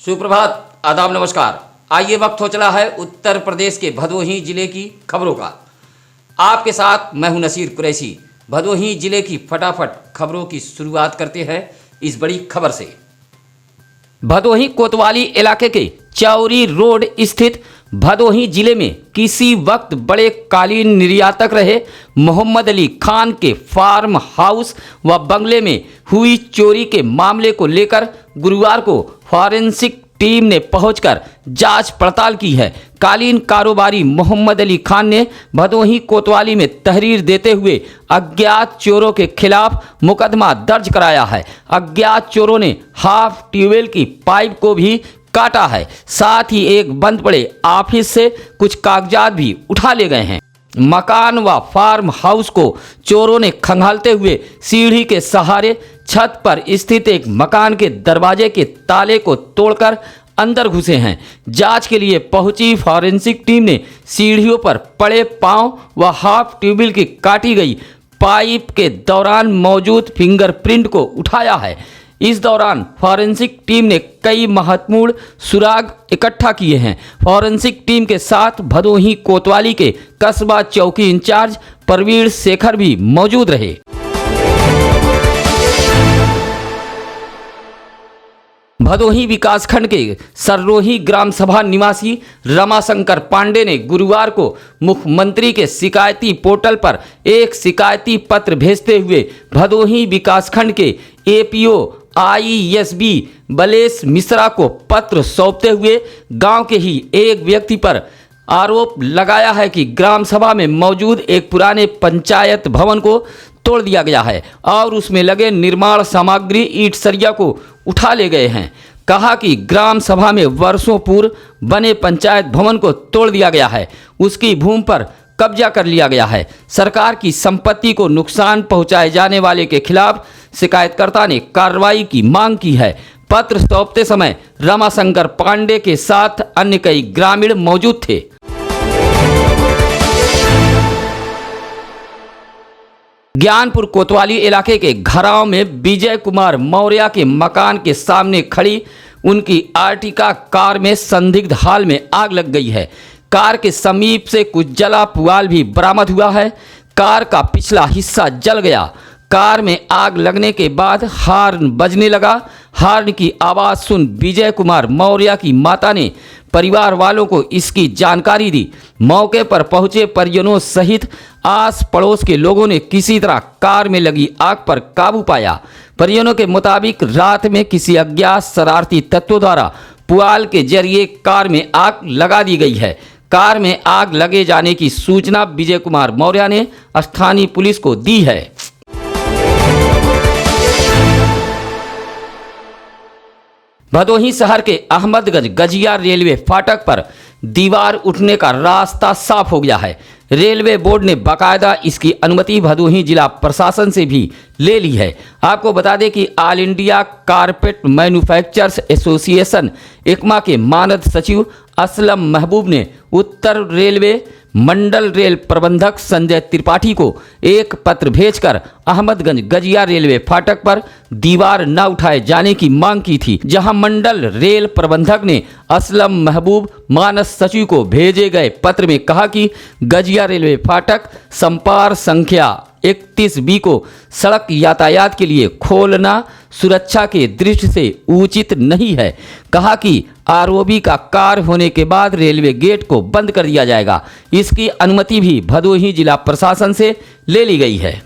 सुप्रभात, आदाब, नमस्कार। आइए वक्त हो चला है उत्तर प्रदेश के भदोही जिले की खबरों का। आपके साथ मैं हूं नसीर कुरैशी। भदोही जिले की फटाफट खबरों की शुरुआत करते हैं इस बड़ी खबर से। भदोही कोतवाली इलाके के चौरी रोड स्थित भदोही जिले में किसी वक्त बड़े कालीन निर्यातक रहे मोहम्मद अली खान के फार्म हाउस व बंगले में हुई चोरी के मामले को लेकर गुरुवार को फॉरेंसिक टीम ने पहुंचकर जांच पड़ताल की है। कालीन कारोबारी मोहम्मद अली खान ने भदोही कोतवाली में तहरीर देते हुए अज्ञात चोरों के खिलाफ मुकदमा दर्ज कराया है। अज्ञात चोरों ने हाफ ट्यूबवेल की पाइप को भी काटा है, साथ ही एक बंद पड़े ऑफिस से कुछ कागजात भी उठा ले गए हैं। मकान व फार्म हाउस को चोरों ने खंगालते हुए सीढ़ी के सहारे छत पर स्थित एक मकान के दरवाजे के ताले को तोड़कर अंदर घुसे हैं। जांच के लिए पहुंची फॉरेंसिक टीम ने सीढ़ियों पर पड़े पांव व हाफ ट्यूबवेल की काटी गई पाइप के दौरान मौजूद फिंगरप्रिंट को उठाया है। इस दौरान फॉरेंसिक टीम ने कई महत्वपूर्ण सुराग इकट्ठा किए हैं। फॉरेंसिक टीम के साथ भदोही कोतवाली के कस्बा चौकी इंचार्ज प्रवीण शेखर भी मौजूद रहे। भदोही विकासखंड के सर्रोही ग्राम सभा निवासी रमाशंकर पांडे ने गुरुवार को मुख्यमंत्री के शिकायती पोर्टल पर एक शिकायती पत्र भेजते हुए भदोही विकासखंड के एपीओ आईएसबी बलेश मिश्रा को पत्र सौंपते हुए गांव के ही एक व्यक्ति पर आरोप लगाया है कि ग्राम सभा में मौजूद एक पुराने पंचायत भवन को तोड़ दिया गया है और उसमें लगे निर्माण सामग्री ईंट सरिया को उठा ले गए हैं। कहा कि ग्राम सभा में वर्षों पूर्व बने पंचायत भवन को तोड़ दिया गया है, उसकी भूमि पर कब्जा कर लिया गया है। सरकार की संपत्ति को नुकसान पहुंचाए जाने वाले के खिलाफ शिकायतकर्ता ने कार्रवाई की मांग की है। पत्र सौंपते समय रमाशंकर पांडे के साथ अन्य कई ग्रामीण मौजूद थे। ज्ञानपुर कोतवाली इलाके के घराव में विजय कुमार मौर्य के मकान के सामने खड़ी उनकी आर्टिका कार में संदिग्ध हाल में आग लग गई है। कार के समीप से कुछ जला पुआल भी बरामद हुआ है। कार का पिछला हिस्सा जल गया। कार में आग लगने के बाद हार्न बजने लगा। हार्न की आवाज़ सुन विजय कुमार मौर्य की माता ने परिवार वालों को इसकी जानकारी दी। मौके पर पहुंचे परिजनों सहित आस पड़ोस के लोगों ने किसी तरह कार में लगी आग पर काबू पाया। परिजनों के मुताबिक रात में किसी अज्ञात शरारती तत्वों द्वारा पुआल के जरिए कार में आग लगा दी गई है। कार में आग लगे जाने की सूचना विजय कुमार मौर्य ने स्थानीय पुलिस को दी है। भदोही शहर के अहमदगंज गजिया रेलवे फाटक पर दीवार उठने का रास्ता साफ हो गया है। रेलवे बोर्ड ने बाकायदा इसकी अनुमति भदोही जिला प्रशासन से भी ले ली है। आपको बता दें कि All India carpet manufacturers association AICMA के मानद सचिव असलम महबूब ने उत्तर रेलवे मंडल रेल प्रबंधक संजय त्रिपाठी को एक पत्र भेजकर अहमदगंज गजिया रेलवे फाटक पर दीवार न उठाए जाने की मांग की थी, जहां मंडल रेल प्रबंधक ने असलम महबूब मानस सचिव को भेजे गए पत्र में कहा कि गजिया रेलवे फाटक संपार संख्या 31B को सड़क यातायात के लिए खोलना सुरक्षा के दृष्टि से उचित नहीं है। कहा कि आरओबी का कार्य होने के बाद रेलवे गेट को बंद कर दिया जाएगा। इसकी अनुमति भी भदोही जिला प्रशासन से ले ली गई है।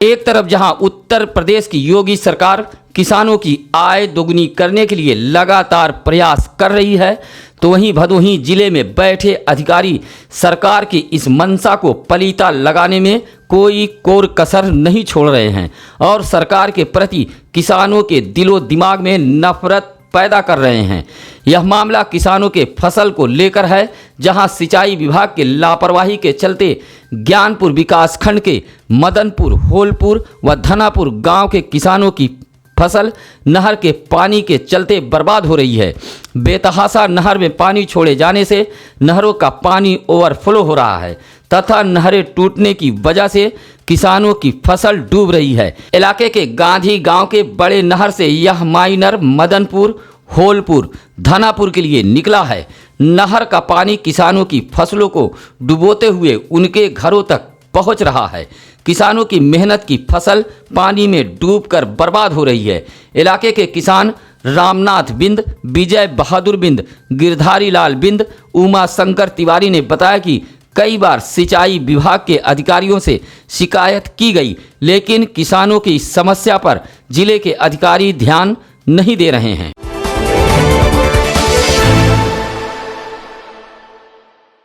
एक तरफ जहां उत्तर प्रदेश की योगी सरकार किसानों की आय दोगुनी करने के लिए लगातार प्रयास कर रही है, तो वहीं भदोही जिले में बैठे अधिकारी सरकार की इस मंशा को पलीता लगाने में कोई कोर कसर नहीं छोड़ रहे हैं और सरकार के प्रति किसानों के दिलो दिमाग में नफरत पैदा कर रहे हैं। यह मामला किसानों के फसल को लेकर है, जहां सिंचाई विभाग के लापरवाही के चलते ज्ञानपुर विकासखंड के मदनपुर, होलपुर व धनापुर गांव के किसानों की फसल नहर के पानी के चलते बर्बाद हो रही है। बेतहासा नहर में पानी छोड़े जाने से नहरों का पानी ओवरफ्लो हो रहा है। तथा नहरें टूटने की वजह से किसानों की फसल डूब रही है। इलाके के गांधी गांव के बड़े नहर से यह माइनर मदनपुर, होलपुर, धनापुर के लिए निकला है। नहर का पानी किसानों की फसलों को डुबोते हुए उनके घरों तक पहुंच रहा है। किसानों की मेहनत की फसल पानी में डूबकर बर्बाद हो रही है। इलाके के किसान रामनाथ बिंद, विजय बहादुर बिंद, गिरधारी लाल बिंद, उमा शंकर तिवारी ने बताया कि कई बार सिंचाई विभाग के अधिकारियों से शिकायत की गई, लेकिन किसानों की इस समस्या पर जिले के अधिकारी ध्यान नहीं दे रहे हैं।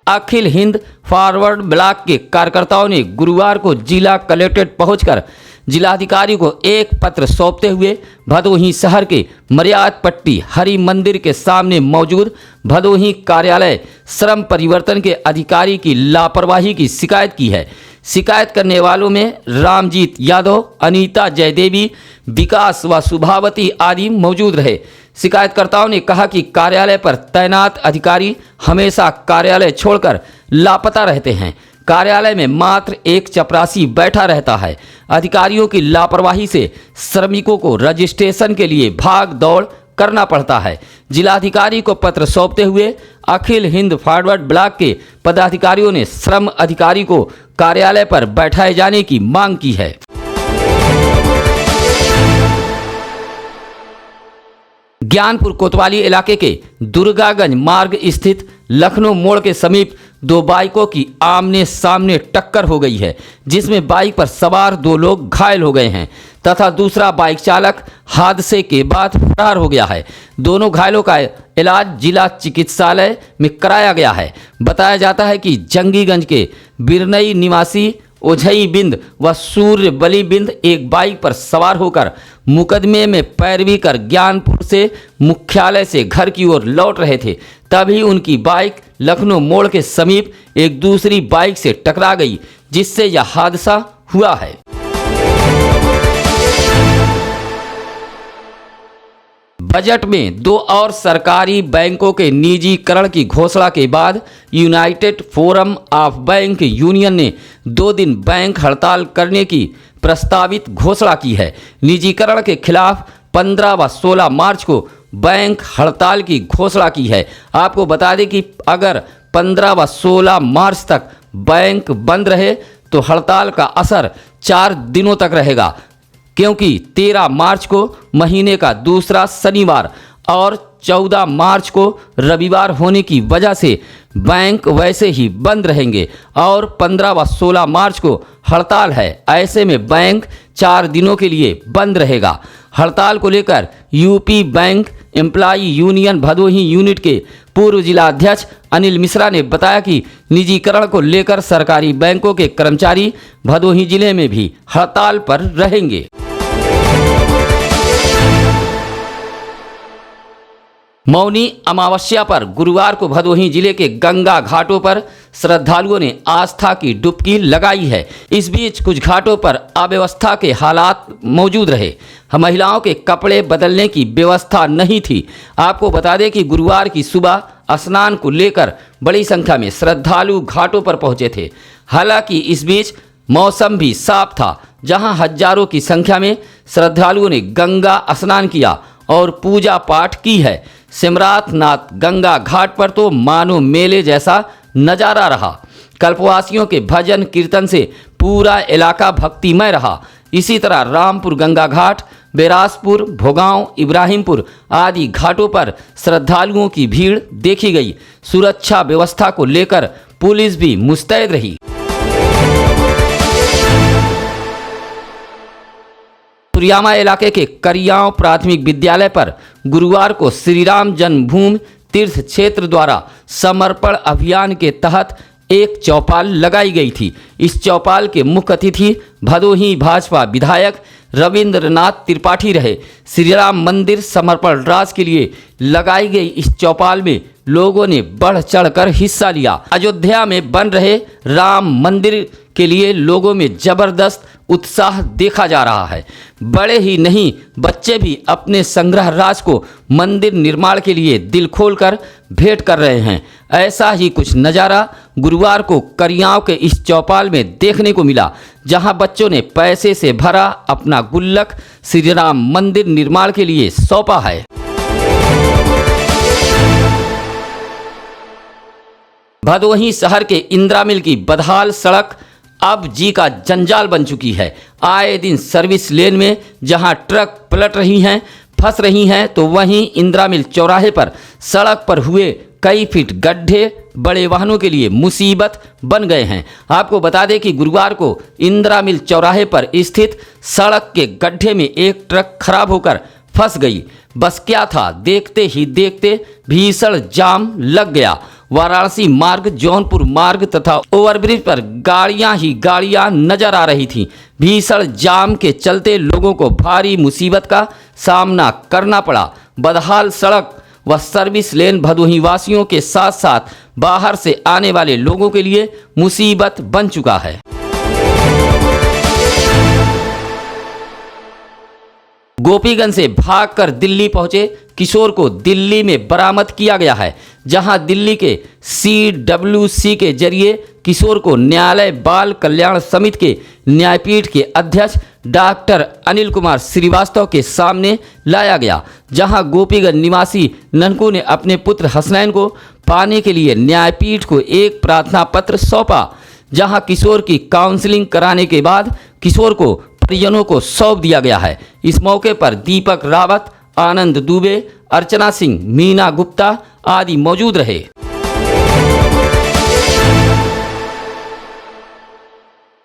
अखिल हिंद फॉरवर्ड ब्लॉक के कार्यकर्ताओं ने गुरुवार को जिला कलेक्ट्रेट पहुंचकर जिलाधिकारी को एक पत्र सौंपते हुए भदोही शहर के मर्याद पट्टी हरि मंदिर के सामने मौजूद भदोही कार्यालय श्रम परिवर्तन के अधिकारी की लापरवाही की शिकायत की है। शिकायत करने वालों में रामजीत यादव, अनीता जयदेवी, विकास व सुभावती आदि मौजूद रहे। शिकायतकर्ताओं ने कहा कि कार्यालय पर तैनात अधिकारी हमेशा कार्यालय छोड़कर लापता रहते हैं। कार्यालय में मात्र एक चपरासी बैठा रहता है। अधिकारियों की लापरवाही से श्रमिकों को रजिस्ट्रेशन के लिए भाग दौड़ करना पड़ता है। जिलाधिकारी को पत्र सौंपते हुए अखिल हिंद फॉरवर्ड ब्लॉक के पदाधिकारियों ने श्रम अधिकारी को कार्यालय पर बैठाए जाने की मांग की है। ज्ञानपुर कोतवाली इलाके के दुर्गागंज मार्ग स्थित लखनऊ मोड़ के समीप दो बाइकों की आमने सामने टक्कर हो गई है, जिसमें बाइक पर सवार दो लोग घायल हो गए हैं तथा दूसरा बाइक चालक हादसे के बाद फरार हो गया है। दोनों घायलों का इलाज जिला चिकित्सालय में कराया गया है। बताया जाता है कि जंगीगंज के बिरनई निवासी ओझई बिंद व सूर्य बली बिंद एक बाइक पर सवार होकर मुकदमे में पैरवी कर ज्ञानपुर से मुख्यालय से घर की ओर लौट रहे थे। तभी उनकी बाइक लखनऊ मोड़ के समीप एक दूसरी बाइक से टकरा गई, जिससे यह हादसा हुआ है। बजट में दो और सरकारी बैंकों के निजीकरण की घोषणा के बाद United forum of bank union ने 2 दिन बैंक हड़ताल करने की प्रस्तावित घोषणा की है। निजीकरण के खिलाफ 15 व 16 मार्च को बैंक हड़ताल की घोषणा की है। आपको बता दें कि अगर 15 व 16 मार्च तक बैंक बंद रहे तो हड़ताल का असर 4 दिनों तक रहेगा, क्योंकि 13 मार्च को महीने का दूसरा शनिवार और 14 मार्च को रविवार होने की वजह से बैंक वैसे ही बंद रहेंगे और 15 व 16 मार्च को हड़ताल है। ऐसे में बैंक 4 दिनों के लिए बंद रहेगा। हड़ताल को लेकर UP bank employee union Bhadohi unit के पूर्व जिलाध्यक्ष अनिल मिश्रा ने बताया कि निजीकरण को लेकर सरकारी बैंकों के कर्मचारी भदोही जिले में भी हड़ताल पर रहेंगे। मौनी अमावस्या पर गुरुवार को भदोही जिले के गंगा घाटों पर श्रद्धालुओं ने आस्था की डुबकी लगाई है। इस बीच कुछ घाटों पर अव्यवस्था के हालात मौजूद रहे। महिलाओं के कपड़े बदलने की व्यवस्था नहीं थी। आपको बता दें कि गुरुवार की सुबह स्नान को लेकर बड़ी संख्या में श्रद्धालु घाटों पर पहुंचे थे। हालांकि इस बीच मौसम भी साफ था, जहां हजारों की संख्या में श्रद्धालुओं ने गंगा स्नान किया और पूजा पाठ की है। सिमरातनाथ गंगा घाट पर तो मानो मेले जैसा नजारा रहा। कल्पवासियों के भजन कीर्तन से पूरा इलाका भक्तिमय रहा। इसी तरह रामपुर गंगा घाट, बेरासपुर, भोगांव, इब्राहिमपुर आदि घाटों पर श्रद्धालुओं की भीड़ देखी गई। सुरक्षा व्यवस्था को लेकर पुलिस भी मुस्तैद रही। तुरियामा इलाके के करियाव प्राथमिक विद्यालय पर गुरुवार को श्रीराम जन्मभूमि तीर्थ क्षेत्र द्वारा समर्पण अभियान के तहत एक चौपाल लगाई गई थी। इस चौपाल के मुख्य अतिथि भदोही भाजपा विधायक रविंद्रनाथ त्रिपाठी रहे। श्रीराम मंदिर समर्पण राज के लिए लगाई गई इस चौपाल में लोगों ने बढ़ चढ़कर हिस्सा लिया। अयोध्या में बन रहे राम मंदिर के लिए लोगों में जबरदस्त उत्साह देखा जा रहा है। बड़े ही नहीं, बच्चे भी अपने संग्रह राज को मंदिर निर्माण के लिए दिल खोलकर भेंट कर रहे हैं। ऐसा ही कुछ नज़ारा गुरुवार को करियाव के इस चौपाल में देखने को मिला, जहां बच्चों ने पैसे से भरा अपना गुल्लक श्री राम मंदिर निर्माण के लिए सौंपा है। भदोही शहर के इंदिरा मिल की बदहाल सड़क अब जी का जंजाल बन चुकी है। आए दिन सर्विस लेन में जहां ट्रक पलट रही हैं, फंस रही हैं, तो वहीं इंदिरा मिल चौराहे पर सड़क पर हुए कई फीट गड्ढे बड़े वाहनों के लिए मुसीबत बन गए हैं। आपको बता दें कि गुरुवार को इंदिरा मिल चौराहे पर स्थित सड़क के गड्ढे में एक ट्रक खराब होकर फंस गई। बस क्या था, देखते ही देखते भीषण जाम लग गया। वाराणसी मार्ग, जौनपुर मार्ग तथा ओवरब्रिज पर गाड़ियां ही गाड़ियां नजर आ रही थीं। भीषण जाम के चलते लोगों को भारी मुसीबत का सामना करना पड़ा। बदहाल सड़क व सर्विस लेन भदोही वासियों के साथ साथ बाहर से आने वाले लोगों के लिए मुसीबत बन चुका है। गोपीगंज से भागकर दिल्ली पहुंचे किशोर को दिल्ली में बरामद किया गया है, जहां दिल्ली के CWC के जरिए किशोर को न्यायालय बाल कल्याण समिति के न्यायपीठ के अध्यक्ष डॉक्टर अनिल कुमार श्रीवास्तव के सामने लाया गया, जहां गोपीगंज निवासी ननकू ने अपने पुत्र हसनैन को पाने के लिए न्यायपीठ को एक प्रार्थना पत्र सौंपा। जहां किशोर की काउंसलिंग कराने के बाद किशोर को परिजनों को सौंप दिया गया है। इस मौके पर दीपक रावत, आनंद दुबे, अर्चना सिंह, मीना गुप्ता आदि मौजूद रहे।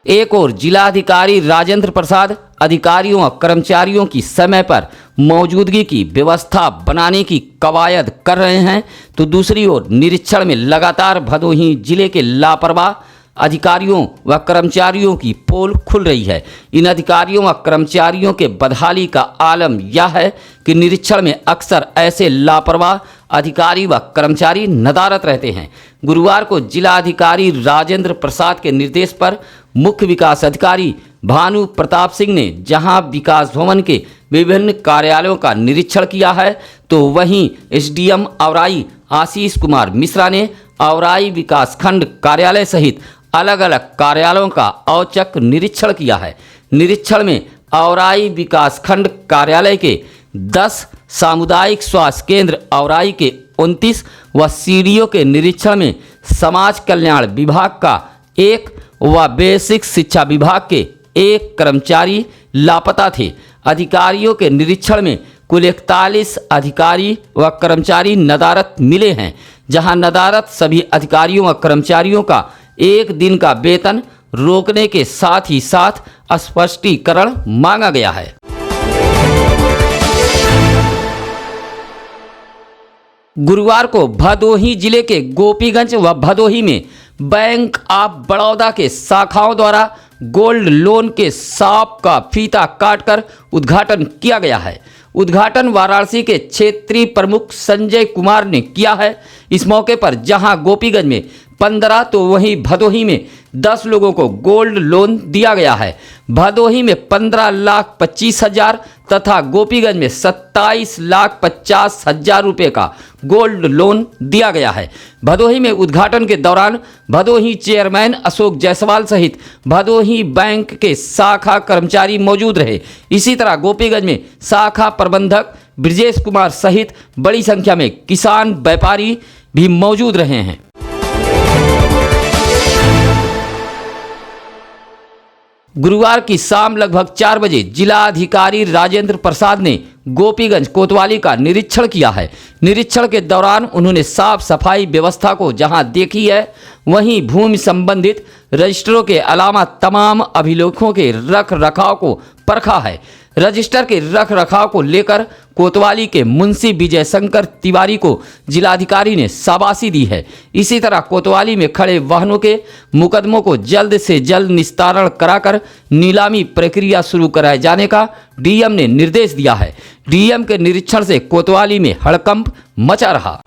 एक और जिलाधिकारी राजेंद्र प्रसाद अधिकारियों और कर्मचारियों की समय पर मौजूदगी की व्यवस्था बनाने की कवायद कर रहे हैं, तो दूसरी ओर निरीक्षण में लगातार भदोही जिले के लापरवाह अधिकारियों व कर्मचारियों की पोल खुल रही है। इन अधिकारियों व कर्मचारियों के बदहाली का आलम यह है कि निरीक्षण में अक्सर ऐसे लापरवाह अधिकारी व कर्मचारी नदारत रहते हैं। गुरुवार को जिलाधिकारी राजेंद्र प्रसाद के निर्देश पर मुख्य विकास अधिकारी भानु प्रताप सिंह ने जहां विकास भवन के विभिन्न कार्यालयों का निरीक्षण किया है, तो वहीं SDM औराई आशीष कुमार मिश्रा ने औराई विकासखंड कार्यालय सहित अलग अलग कार्यालयों का औचक निरीक्षण किया है। निरीक्षण में औराई विकासखंड कार्यालय के 10, सामुदायिक स्वास्थ्य केंद्र औराई के 29 व CDO के निरीक्षण में समाज कल्याण विभाग का 1 व बेसिक शिक्षा विभाग के 1 कर्मचारी लापता थे। अधिकारियों के निरीक्षण में कुल 41 अधिकारी व कर्मचारी नदारत मिले हैं, जहां नदारत सभी अधिकारियों व कर्मचारियों का 1 दिन का वेतन रोकने के साथ ही साथ स्पष्टीकरण मांगा गया है। गुरुवार को भदोही जिले के गोपीगंज व भदोही में बैंक ऑफ बड़ौदा के शाखाओं द्वारा गोल्ड लोन के सांप का फीता काटकर उद्घाटन किया गया है। उद्घाटन वाराणसी के क्षेत्रीय प्रमुख संजय कुमार ने किया है। इस मौके पर जहां गोपीगंज में 15 तो वहीं भदोही में 10 लोगों को गोल्ड लोन दिया गया है। भदोही में 15,25,000 तथा गोपीगंज में 27,50,000 रुपये का गोल्ड लोन दिया गया है। भदोही में उद्घाटन के दौरान भदोही चेयरमैन अशोक जायसवाल सहित भदोही बैंक के शाखा कर्मचारी मौजूद रहे। इसी तरह गोपीगंज में शाखा प्रबंधक ब्रजेश कुमार सहित बड़ी संख्या में किसान व्यापारी भी मौजूद रहे हैं। गुरुवार की शाम लगभग 4 बजे जिलाधिकारी राजेंद्र प्रसाद ने गोपीगंज कोतवाली का निरीक्षण किया है। निरीक्षण के दौरान उन्होंने साफ सफाई व्यवस्था को जहां देखी है, वहीं भूमि संबंधित रजिस्टरों के अलावा तमाम अभिलेखों के रख रखाव को परखा है। रजिस्टर के रख रखाव को लेकर कोतवाली के मुंशी विजय शंकर तिवारी को जिलाधिकारी ने शाबाशी दी है। इसी तरह कोतवाली में खड़े वाहनों के मुकदमों को जल्द से जल्द निस्तारण कराकर नीलामी प्रक्रिया शुरू कराए जाने का डीएम ने निर्देश दिया है। डीएम के निरीक्षण से कोतवाली में हड़कंप मचा रहा।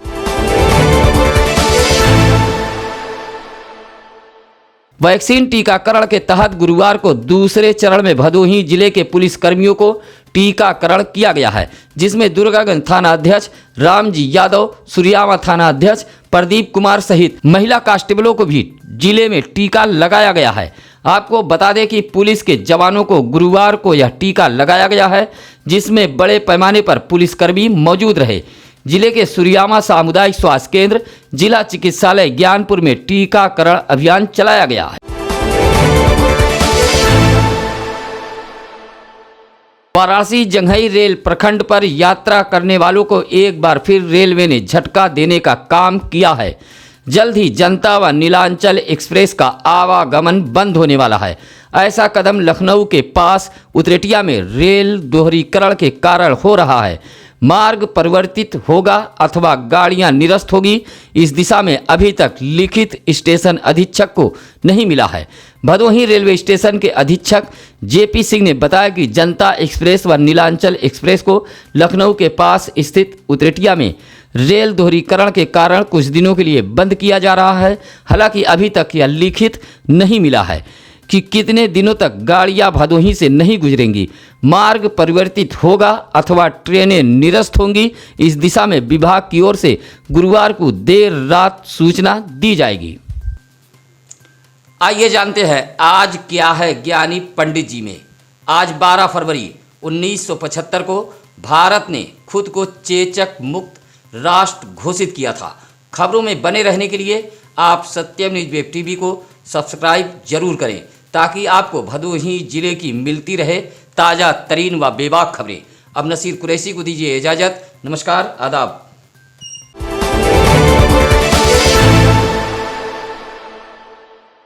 वैक्सीन टीकाकरण के तहत गुरुवार को दूसरे चरण में भदोही जिले के पुलिस कर्मियों को टीकाकरण किया गया है, जिसमें दुर्गागंज थाना अध्यक्ष रामजी यादव, सुरियावा थाना अध्यक्ष प्रदीप कुमार सहित महिला कांस्टेबलों को भी जिले में टीका लगाया गया है। आपको बता दें कि पुलिस के जवानों को गुरुवार को यह टीका लगाया गया है, जिसमें बड़े पैमाने पर पुलिसकर्मी मौजूद रहे। जिले के सुरियामा सामुदायिक स्वास्थ्य केंद्र, जिला चिकित्सालय ज्ञानपुर में टीकाकरण अभियान चलाया गया है। वाराणसी जंघई रेल प्रखंड पर यात्रा करने वालों को एक बार फिर रेलवे ने झटका देने का काम किया है। जल्द ही जनता व नीलांचल एक्सप्रेस का आवागमन बंद होने वाला है। ऐसा कदम लखनऊ के पास उतरेटिया में रेल दोहरीकरण के कारण हो रहा है। मार्ग परिवर्तित होगा अथवा गाड़ियां निरस्त होगी, इस दिशा में अभी तक लिखित स्टेशन अधीक्षक को नहीं मिला है। भदोही रेलवे स्टेशन के अधीक्षक जेपी सिंह ने बताया कि जनता एक्सप्रेस व नीलांचल एक्सप्रेस को लखनऊ के पास स्थित उतरेटिया में रेल दोहरीकरण के कारण कुछ दिनों के लिए बंद किया जा रहा है। हालांकि अभी तक यह लिखित नहीं मिला है कि कितने दिनों तक गाड़ियां भदोही से नहीं गुजरेंगी, मार्ग परिवर्तित होगा अथवा ट्रेनें निरस्त होंगी। इस दिशा में विभाग की ओर से गुरुवार को देर रात सूचना दी जाएगी। आइए जानते हैं आज क्या है ज्ञानी पंडित जी में। आज 12 फरवरी 1975 को भारत ने खुद को चेचक मुक्त राष्ट्र घोषित किया था। खबरों में बने रहने के लिए आप सत्यम न्यूज वेब टीवी को सब्सक्राइब जरूर करें, ताकि आपको भदोही जिले की मिलती रहे ताज़ा तरीन व बेबाक खबरें। अब नसीर कुरैशी को दीजिए इजाज़त। नमस्कार, आदाब।